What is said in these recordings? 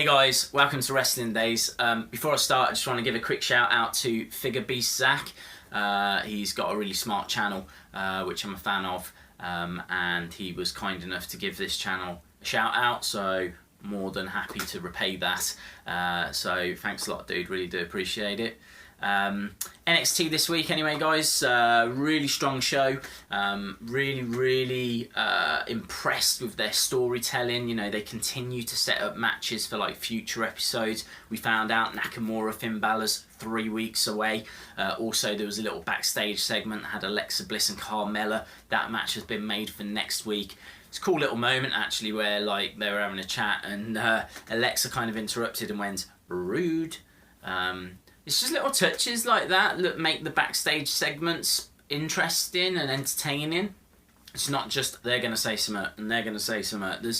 Hey guys, welcome to Wrestling Days. Before I start, I just want to give a quick shout out to Figure Beast Zach. He's got a really smart channel, which I'm a fan of, and he was kind enough to give this channel a shout out, so more than happy to repay that. So thanks a lot, dude, really do appreciate it. NXT this week anyway, guys, really strong show. Really impressed with their storytelling. You know, they continue to set up matches for like future episodes. We found out Nakamura, Finn Balor's 3 weeks away. Also there was a little backstage segment that had Alexa Bliss and Carmella. That match has been made for next week. It's a cool little moment actually where like they were having a chat and Alexa kind of interrupted and went, "Rude." It's just little touches like that that make the backstage segments interesting and entertaining. It's not just they're going to say something and they're going to say something.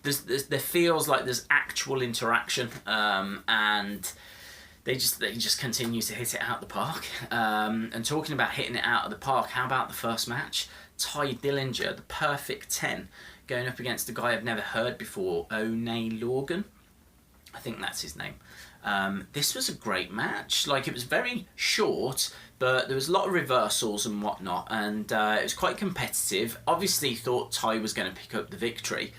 There feels like there's actual interaction, and they just continue to hit it out the park. And talking about hitting it out of the park, how about the first match? Ty Dillinger, the perfect 10, going up against a guy I've never heard before, Oney Lorcan. I think that's his name. This was a great match. Like, it was very short, but there was a lot of reversals and whatnot, and it was quite competitive. Obviously thought Ty was going to pick up the victory.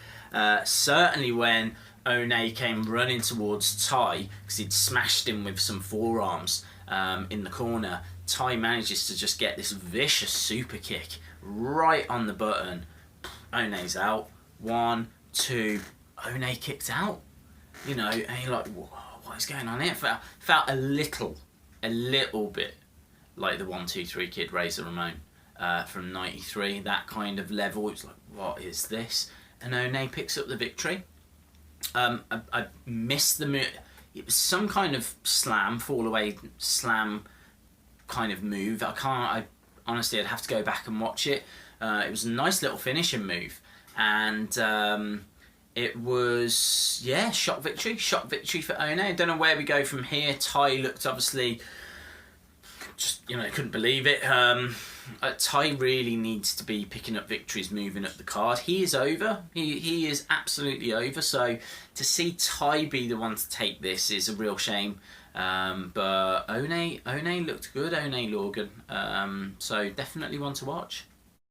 Certainly when Oney came running towards Ty, because he'd smashed him with some forearms in the corner, Ty manages to just get this vicious super kick right on the button. Oney's out. 1, 2, Oney kicked out. You know, and you're like, whoa, what is going on here? Felt a little bit like the 1, 2, 3 Kid Razor Ramon from '93. That kind of level. It was like, what is this? And Oney picks up the victory. I missed the move. It was some kind of slam, fall away slam kind of move. Honestly, I'd have to go back and watch it. It was a nice little finishing move, and it was, yeah, shot victory for Oney. I don't know where we go from here. Ty looked obviously, just, you know, couldn't believe it. Ty really needs to be picking up victories, moving up the card. He is over. He is absolutely over. So to see Ty be the one to take this is a real shame. But Oney looked good, Oney Lorcan. So definitely one to watch.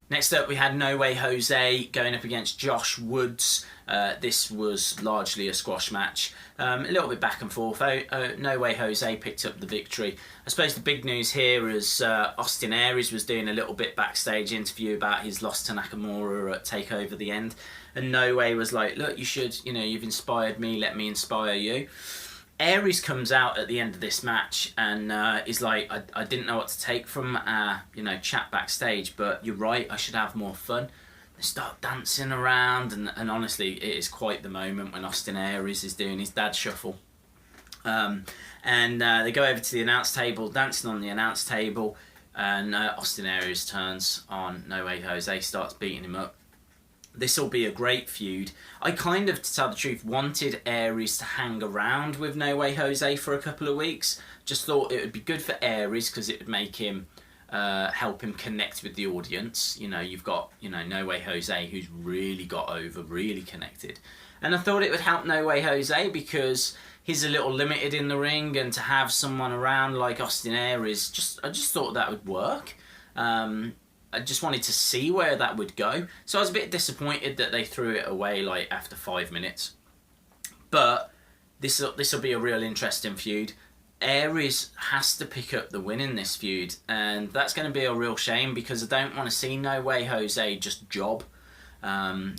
Next up, we had No Way Jose going up against Josh Woods. This was largely a squash match. A little bit back and forth. No Way Jose picked up the victory. I suppose the big news here is Austin Aries was doing a little bit backstage interview about his loss to Nakamura at TakeOver the End. And No Way was like, look, you should, you know, you've inspired me, let me inspire you. Aries comes out at the end of this match and is like, I didn't know what to take from you know, chat backstage, but you're right, I should have more fun. They start dancing around, and honestly, it is quite the moment when Austin Aries is doing his dad shuffle. And they go over to the announce table, dancing on the announce table, and Austin Aries turns on No Way Jose, starts beating him up. This will be a great feud. I kind of, to tell the truth, wanted Aries to hang around with No Way Jose for a couple of weeks. Just thought it would be good for Aries because it would make him, help him connect with the audience. You know, you've got, you know, No Way Jose who's really got over, really connected. And I thought it would help No Way Jose because he's a little limited in the ring, and to have someone around like Austin Aries, I just thought that would work. I just wanted to see where that would go. So I was a bit disappointed that they threw it away like after 5 minutes. But this will be a real interesting feud. Aries has to pick up the win in this feud, and that's going to be a real shame because I don't want to see No Way Jose just job.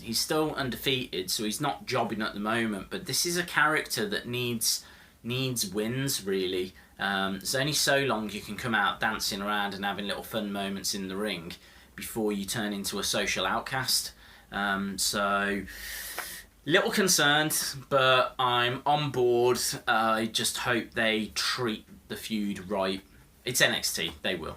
He's still undefeated, so he's not jobbing at the moment, but this is a character that needs wins, really. There's only so long you can come out dancing around and having little fun moments in the ring before you turn into a social outcast. So, little concerned, but I'm on board. I just hope they treat the feud right. It's NXT, they will.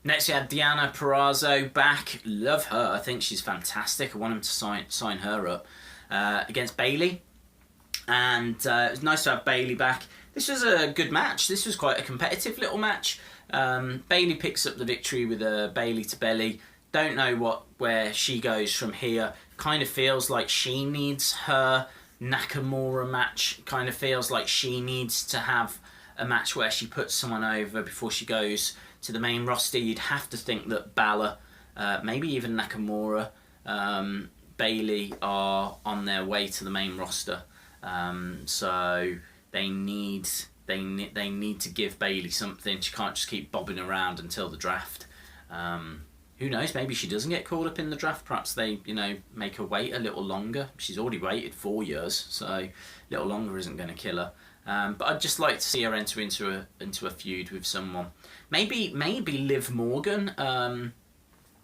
Next we had Deonna Purrazzo back. Love her, I think she's fantastic. I want them to sign her up. Against Bayley. And it was nice to have Bayley back. This was a good match. This was quite a competitive little match. Bayley picks up the victory with a Bayley to belly. Don't know where she goes from here. Kind of feels like she needs her Nakamura match kind of feels like she needs to have a match where she puts someone over before she goes to the main roster. You'd have to think that Balor, maybe even Nakamura, Bayley are on their way to the main roster. So they need to give Bayley something. She can't just keep bobbing around until the draft. Who knows? Maybe she doesn't get called up in the draft. Perhaps they, make her wait a little longer. She's already waited 4 years, so a little longer isn't going to kill her. But I'd just like to see her enter into a feud with someone. Maybe Liv Morgan.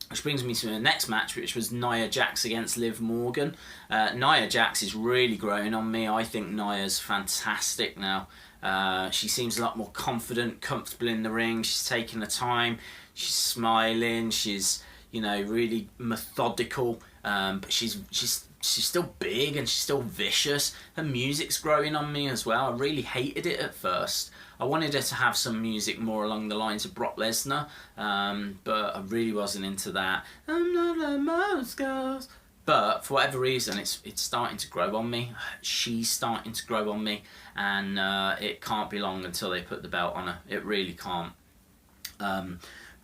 Which brings me to the next match, which was Nia Jax against Liv Morgan. Nia Jax is really growing on me. I think Nia's fantastic now. She seems a lot more confident, comfortable in the ring. She's taking her time. She's smiling. She's, really methodical. But she's still big and she's still vicious. Her music's growing on me as well. I really hated it at first. I wanted her to have some music more along the lines of Brock Lesnar, but I really wasn't into that. I'm not like most girls. But for whatever reason, it's starting to grow on me. She's starting to grow on me, and it can't be long until they put the belt on her. It really can't.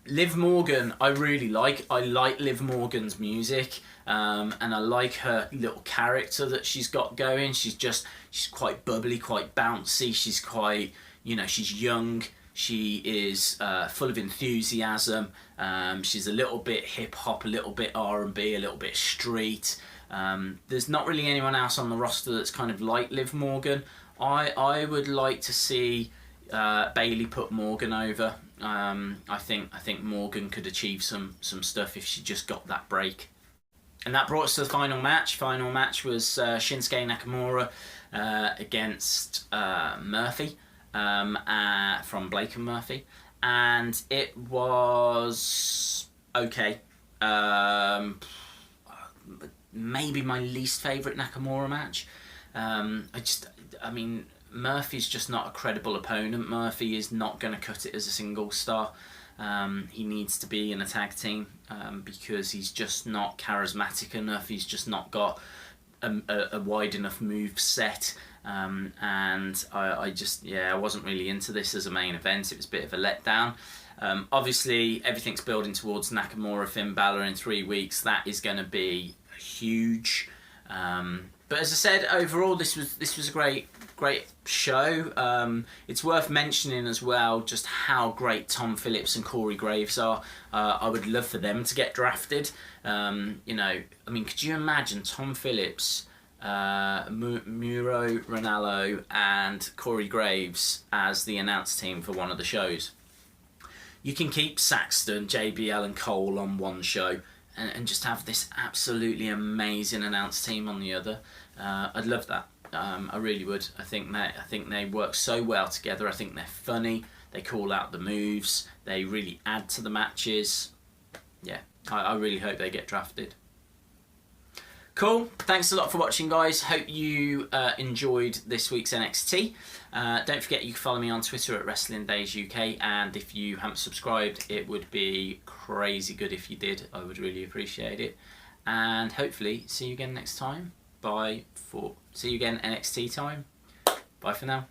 Liv Morgan, I really like. I like Liv Morgan's music, and I like her little character that she's got going. She's quite bubbly, quite bouncy. She's quite, she's young. She is full of enthusiasm. She's a little bit hip hop, a little bit R&B, a little bit street. There's not really anyone else on the roster that's kind of like Liv Morgan. I would like to see Bayley put Morgan over. I think Morgan could achieve some stuff if she just got that break. And that brought us to the final match. Final match was Shinsuke Nakamura against Murphy from Blake and Murphy, and it was okay. Maybe my least favourite Nakamura match. Murphy's just not a credible opponent. Murphy is not going to cut it as a single star. He needs to be in a tag team because he's just not charismatic enough. He's just not got a wide enough move set. And I wasn't really into this as a main event. It was a bit of a letdown. Obviously, everything's building towards Nakamura Finn Balor in 3 weeks. That is going to be huge. But as I said, overall, this was a great show. It's worth mentioning as well just how great Tom Phillips and Corey Graves are. I would love for them to get drafted. Could you imagine Tom Phillips, Muro Ranallo and Corey Graves as the announce team for one of the shows? You can keep Saxton, JBL and Cole on one show and just have this absolutely amazing announce team on the other. I'd love that. I really would. I think they work so well together. I think they're funny. They call out the moves. They really add to the matches. Yeah, I really hope they get drafted. Cool. Thanks a lot for watching, guys. Hope you enjoyed this week's NXT. Don't forget you can follow me on Twitter at Wrestling Days UK, and if you haven't subscribed, it would be crazy good if you did. I would really appreciate it. And hopefully see you again next time. See you again NXT time. Bye for now.